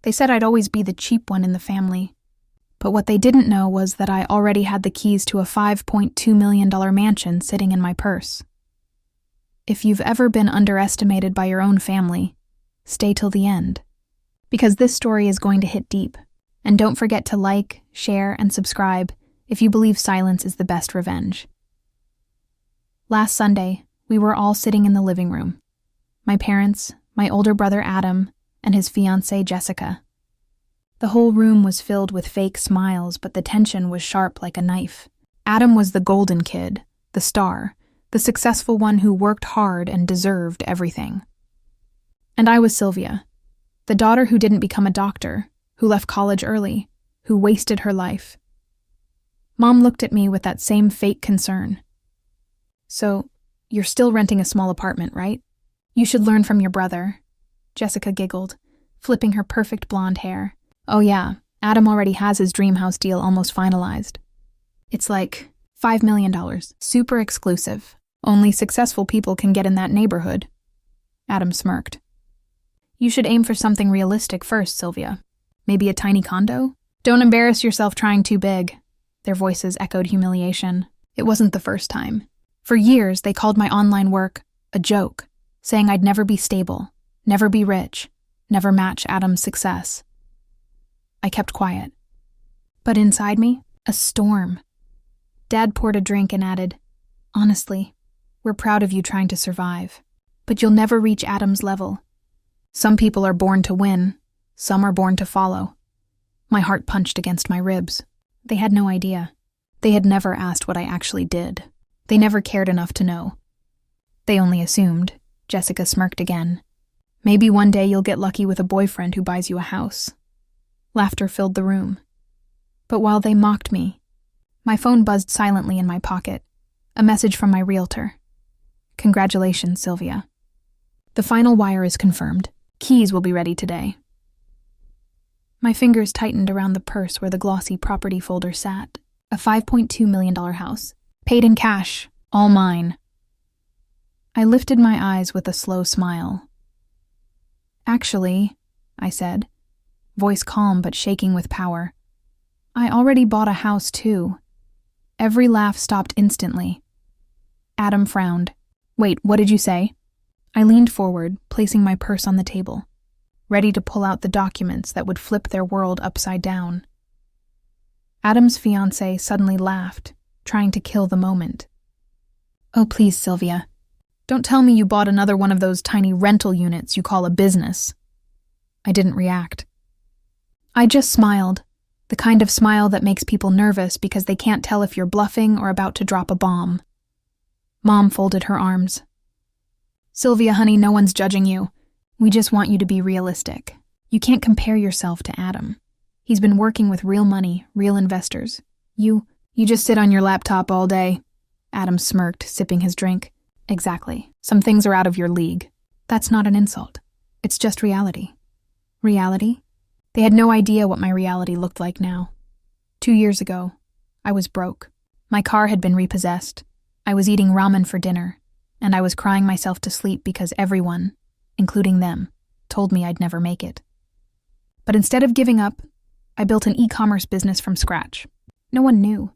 They said I'd always be the cheap one in the family. But what they didn't know was that I already had the keys to a $5.2 million mansion sitting in my purse. If you've ever been underestimated by your own family, stay till the end. Because this story is going to hit deep. And don't forget to like, share, and subscribe if you believe silence is the best revenge. Last Sunday, we were all sitting in the living room. My parents, my older brother Adam, and his fiancée Jessica. The whole room was filled with fake smiles, but the tension was sharp like a knife. Adam was the golden kid, the star, the successful one who worked hard and deserved everything. And I was Sylvia, the daughter who didn't become a doctor, who left college early, who wasted her life. Mom looked at me with that same fake concern. So, you're still renting a small apartment, right? You should learn from your brother. Jessica giggled, flipping her perfect blonde hair. Oh yeah, Adam already has his dream house deal almost finalized. It's like $5 million, super exclusive. Only successful people can get in that neighborhood. Adam smirked. You should aim for something realistic first, Sylvia. Maybe a tiny condo? Don't embarrass yourself trying too big. Their voices echoed humiliation. It wasn't the first time. For years, they called my online work a joke, saying I'd never be stable, never be rich, never match Adam's success. I kept quiet. But inside me, a storm. Dad poured a drink and added, honestly, we're proud of you trying to survive, but you'll never reach Adam's level. Some people are born to win, some are born to follow. My heart punched against my ribs. They had no idea. They had never asked what I actually did. They never cared enough to know. They only assumed. Jessica smirked again. Maybe one day you'll get lucky with a boyfriend who buys you a house. Laughter filled the room. But while they mocked me, my phone buzzed silently in my pocket. A message from my realtor. Congratulations, Sylvia. The final wire is confirmed. Keys will be ready today. My fingers tightened around the purse where the glossy property folder sat. A $5.2 million house. Paid in cash. All mine. I lifted my eyes with a slow smile. Actually, I said, voice calm but shaking with power, I already bought a house too. Every laugh stopped instantly. Adam frowned. Wait, what did you say? I leaned forward, placing my purse on the table, ready to pull out the documents that would flip their world upside down. Adam's fiancée suddenly laughed, trying to kill the moment. Oh, please, Sylvia. Don't tell me you bought another one of those tiny rental units you call a business. I didn't react. I just smiled, the kind of smile that makes people nervous because they can't tell if you're bluffing or about to drop a bomb. Mom folded her arms. Sylvia, honey, no one's judging you. We just want you to be realistic. You can't compare yourself to Adam. He's been working with real money, real investors. You just sit on your laptop all day. Adam smirked, sipping his drink. Exactly. Some things are out of your league. That's not an insult. It's just reality. Reality? They had no idea what my reality looked like now. 2 years ago, I was broke. My car had been repossessed. I was eating ramen for dinner, and I was crying myself to sleep because everyone, including them, told me I'd never make it. But instead of giving up, I built an e-commerce business from scratch. No one knew.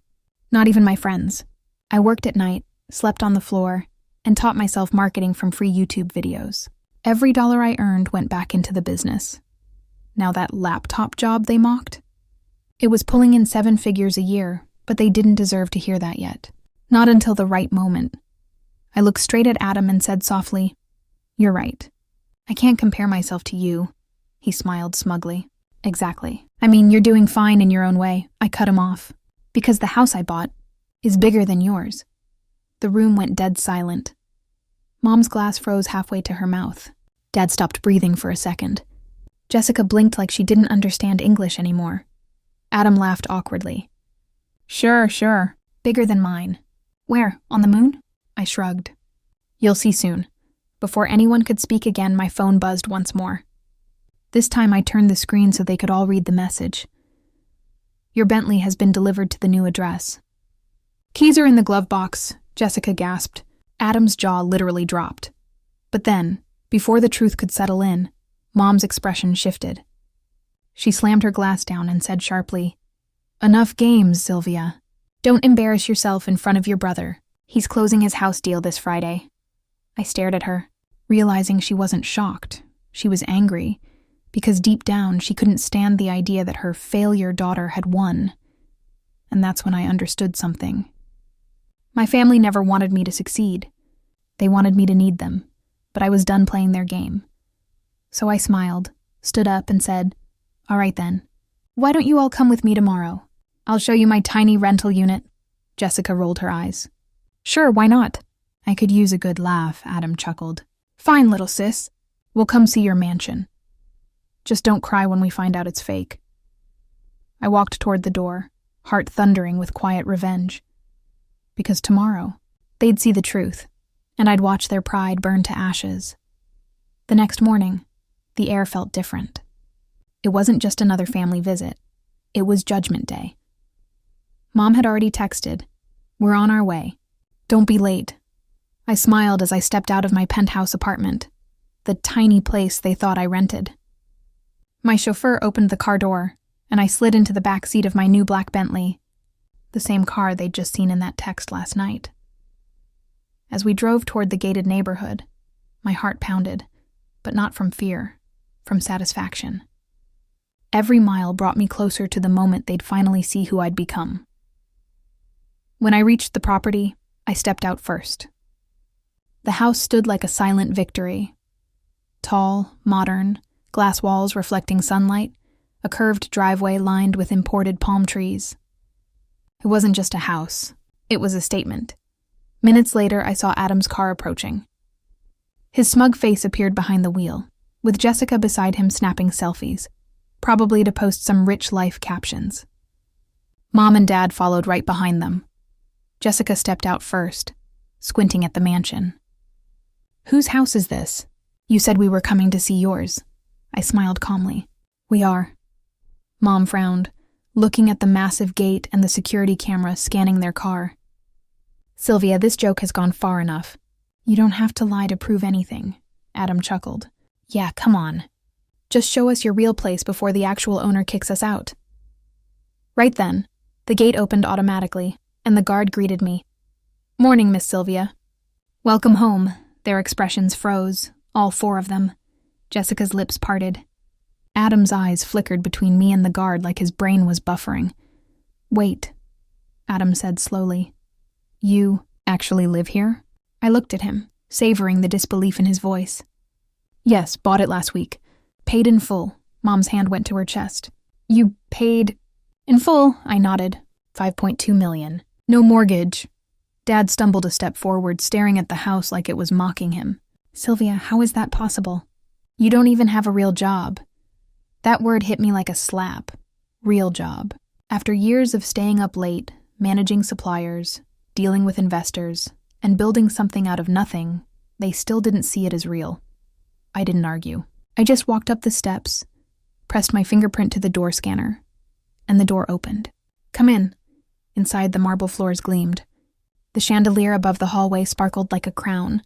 Not even my friends. I worked at night, slept on the floor, and taught myself marketing from free YouTube videos. Every dollar I earned went back into the business. Now that laptop job they mocked? It was pulling in 7 figures a year, but they didn't deserve to hear that yet. Not until the right moment. I looked straight at Adam and said softly, You're right. I can't compare myself to you. He smiled smugly. Exactly. I mean, you're doing fine in your own way. I cut him off. Because the house I bought is bigger than yours. The room went dead silent. Mom's glass froze halfway to her mouth. Dad stopped breathing for a second. Jessica blinked like she didn't understand English anymore. Adam laughed awkwardly. Sure. Bigger than mine. Where? On the moon? I shrugged. You'll see soon. Before anyone could speak again, my phone buzzed once more. This time I turned the screen so they could all read the message. Your Bentley has been delivered to the new address. Keys are in the glove box, Jessica gasped. Adam's jaw literally dropped. But then, before the truth could settle in, Mom's expression shifted. She slammed her glass down and said sharply, "Enough games, Sylvia. Don't embarrass yourself in front of your brother. He's closing his house deal this Friday." I stared at her, realizing she wasn't shocked. She was angry, because deep down she couldn't stand the idea that her failure daughter had won. And that's when I understood something. My family never wanted me to succeed. They wanted me to need them, but I was done playing their game. So I smiled, stood up, and said, "All right then. Why don't you all come with me tomorrow? I'll show you my tiny rental unit." Jessica rolled her eyes. "Sure, why not?" "I could use a good laugh," Adam chuckled. "Fine, little sis. We'll come see your mansion. Just don't cry when we find out it's fake." I walked toward the door, heart thundering with quiet revenge. Because tomorrow, they'd see the truth, and I'd watch their pride burn to ashes. The next morning, the air felt different. It wasn't just another family visit. It was Judgment Day. Mom had already texted, "We're on our way. Don't be late." I smiled as I stepped out of my penthouse apartment, the tiny place they thought I rented. My chauffeur opened the car door, and I slid into the back seat of my new black Bentley, the same car they'd just seen in that text last night. As we drove toward the gated neighborhood, my heart pounded, but not from fear, from satisfaction. Every mile brought me closer to the moment they'd finally see who I'd become. When I reached the property, I stepped out first. The house stood like a silent victory. Tall, modern, glass walls reflecting sunlight, a curved driveway lined with imported palm trees. It wasn't just a house, it was a statement. Minutes later, I saw Adam's car approaching. His smug face appeared behind the wheel, with Jessica beside him snapping selfies, probably to post some rich life captions. Mom and Dad followed right behind them. Jessica stepped out first, squinting at the mansion. "Whose house is this? You said we were coming to see yours." I smiled calmly. "We are." Mom frowned, looking at the massive gate and the security camera scanning their car. "Sylvia, this joke has gone far enough. You don't have to lie to prove anything," Adam chuckled. "Yeah, come on. Just show us your real place before the actual owner kicks us out." Right then, the gate opened automatically, and the guard greeted me. "Morning, Miss Sylvia." "Welcome home." Their expressions froze, all four of them. Jessica's lips parted. Adam's eyes flickered between me and the guard like his brain was buffering. "Wait," Adam said slowly. "You actually live here?" I looked at him, savoring the disbelief in his voice. "Yes, bought it last week. Paid in full." Mom's hand went to her chest. "You paid in full?" I nodded. 5.2 million. No mortgage. Dad stumbled a step forward, staring at the house like it was mocking him. "Sylvia, how is that possible? You don't even have a real job." That word hit me like a slap. Real job. After years of staying up late, managing suppliers, dealing with investors, and building something out of nothing, they still didn't see it as real. I didn't argue. I just walked up the steps, pressed my fingerprint to the door scanner, and the door opened. "Come in." Inside, the marble floors gleamed. The chandelier above the hallway sparkled like a crown.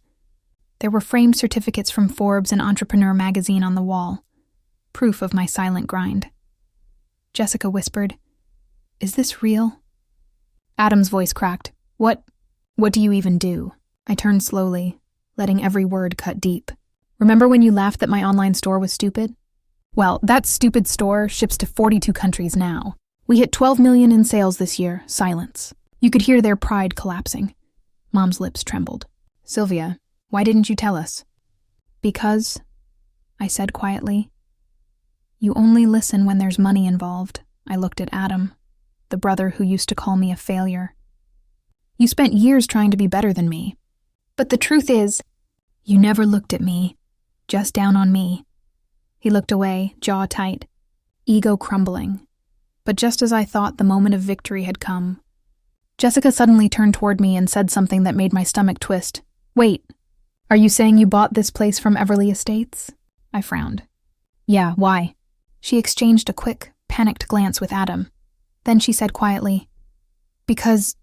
There were framed certificates from Forbes and Entrepreneur magazine on the wall, proof of my silent grind. Jessica whispered, "Is this real?" Adam's voice cracked. What do you even do?" I turned slowly, letting every word cut deep. "Remember when you laughed that my online store was stupid? Well, that stupid store ships to 42 countries now. We hit 12 million in sales this year." Silence. You could hear their pride collapsing. Mom's lips trembled. "Sylvia, why didn't you tell us?" "Because," I said quietly, "you only listen when there's money involved." I looked at Adam, the brother who used to call me a failure. "You spent years trying to be better than me. But the truth is, you never looked at me, just down on me." He looked away, jaw tight, ego crumbling. But just as I thought the moment of victory had come, Jessica suddenly turned toward me and said something that made my stomach twist. "Wait, are you saying you bought this place from Everly Estates?" I frowned. "Yeah, why?" She exchanged a quick, panicked glance with Adam. Then she said quietly, "Because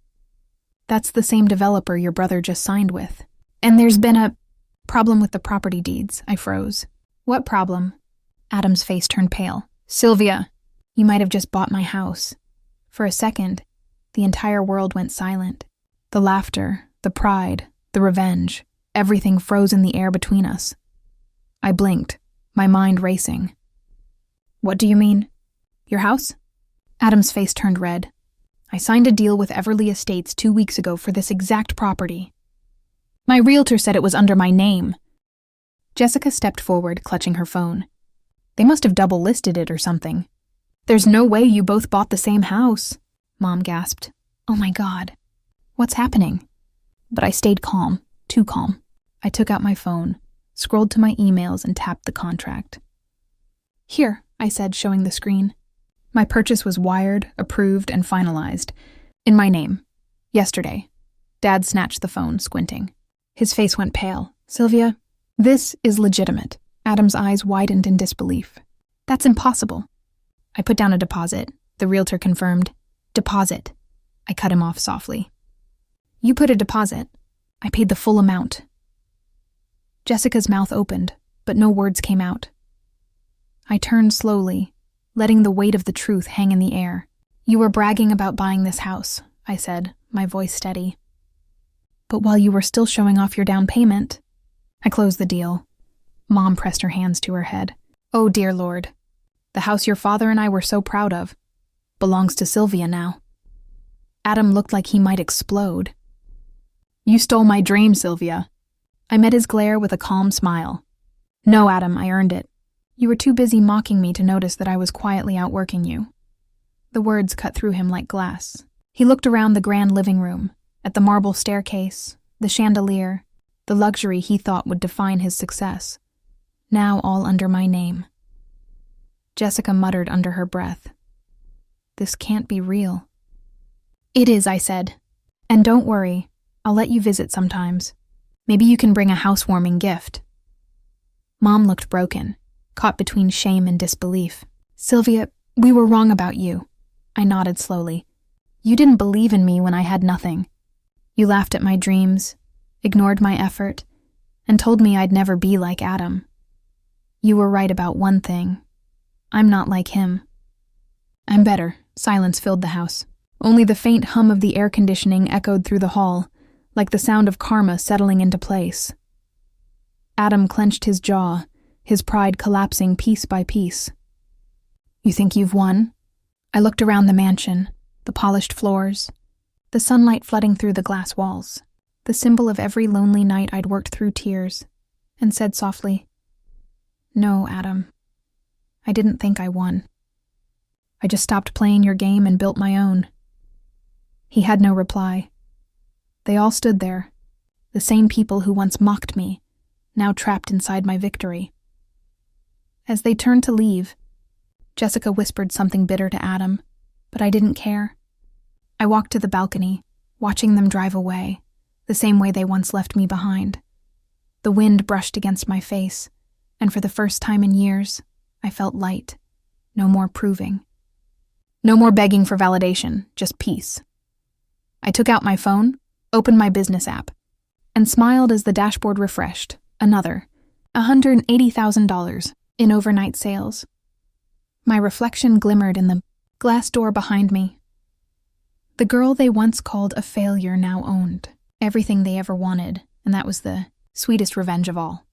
that's the same developer your brother just signed with. And there's been a problem with the property deeds." I froze. "What problem?" Adam's face turned pale. Sylvia, you might have just bought my house. For a second, the entire world went silent. The laughter, the pride, the revenge, everything froze in the air between us. I blinked, my mind racing. What do you mean? Your house? Adam's face turned red. I signed a deal with Everly Estates 2 weeks ago for this exact property. My realtor said it was under my name. Jessica stepped forward, clutching her phone. They must have double-listed it or something. There's no way you both bought the same house, Mom gasped. Oh my God. What's happening? But I stayed calm, too calm. I took out my phone, scrolled to my emails, and tapped the contract. Here, I said, showing the screen. My purchase was wired, approved, and finalized. In my name. Yesterday. Dad snatched the phone, squinting. His face went pale. Sylvia, this is legitimate. Adam's eyes widened in disbelief. That's impossible. I put down a deposit. The realtor confirmed. Deposit. I cut him off softly. You put a deposit. I paid the full amount. Jessica's mouth opened, but no words came out. I turned slowly, letting the weight of the truth hang in the air. You were bragging about buying this house, I said, my voice steady. But while you were still showing off your down payment, I closed the deal. Mom pressed her hands to her head. Oh, dear Lord. The house your father and I were so proud of belongs to Sylvia now. Adam looked like he might explode. You stole my dream, Sylvia. I met his glare with a calm smile. No, Adam, I earned it. You were too busy mocking me to notice that I was quietly outworking you. The words cut through him like glass. He looked around the grand living room, at the marble staircase, the chandelier, the luxury he thought would define his success, now all under my name. Jessica muttered under her breath. This can't be real. It is, I said. And don't worry, I'll let you visit sometimes. Maybe you can bring a housewarming gift. Mom looked broken, caught between shame and disbelief. Sylvia, we were wrong about you. I nodded slowly. You didn't believe in me when I had nothing. You laughed at my dreams, ignored my effort, and told me I'd never be like Adam. You were right about one thing. I'm not like him. I'm better. Silence filled the house. Only the faint hum of the air conditioning echoed through the hall, like the sound of karma settling into place. Adam clenched his jaw, his pride collapsing piece by piece. You think you've won? I looked around the mansion, the polished floors, the sunlight flooding through the glass walls, the symbol of every lonely night I'd worked through tears, and said softly, No, Adam. I didn't think I won. I just stopped playing your game and built my own. He had no reply. They all stood there, the same people who once mocked me, now trapped inside my victory. As they turned to leave, Jessica whispered something bitter to Adam, but I didn't care. I walked to the balcony, watching them drive away, the same way they once left me behind. The wind brushed against my face, and for the first time in years, I felt light. No more proving. No more begging for validation, just peace. I took out my phone, opened my business app, and smiled as the dashboard refreshed. Another, $180,000 in overnight sales. My reflection glimmered in the glass door behind me. The girl they once called a failure now owned everything they ever wanted, and that was the sweetest revenge of all.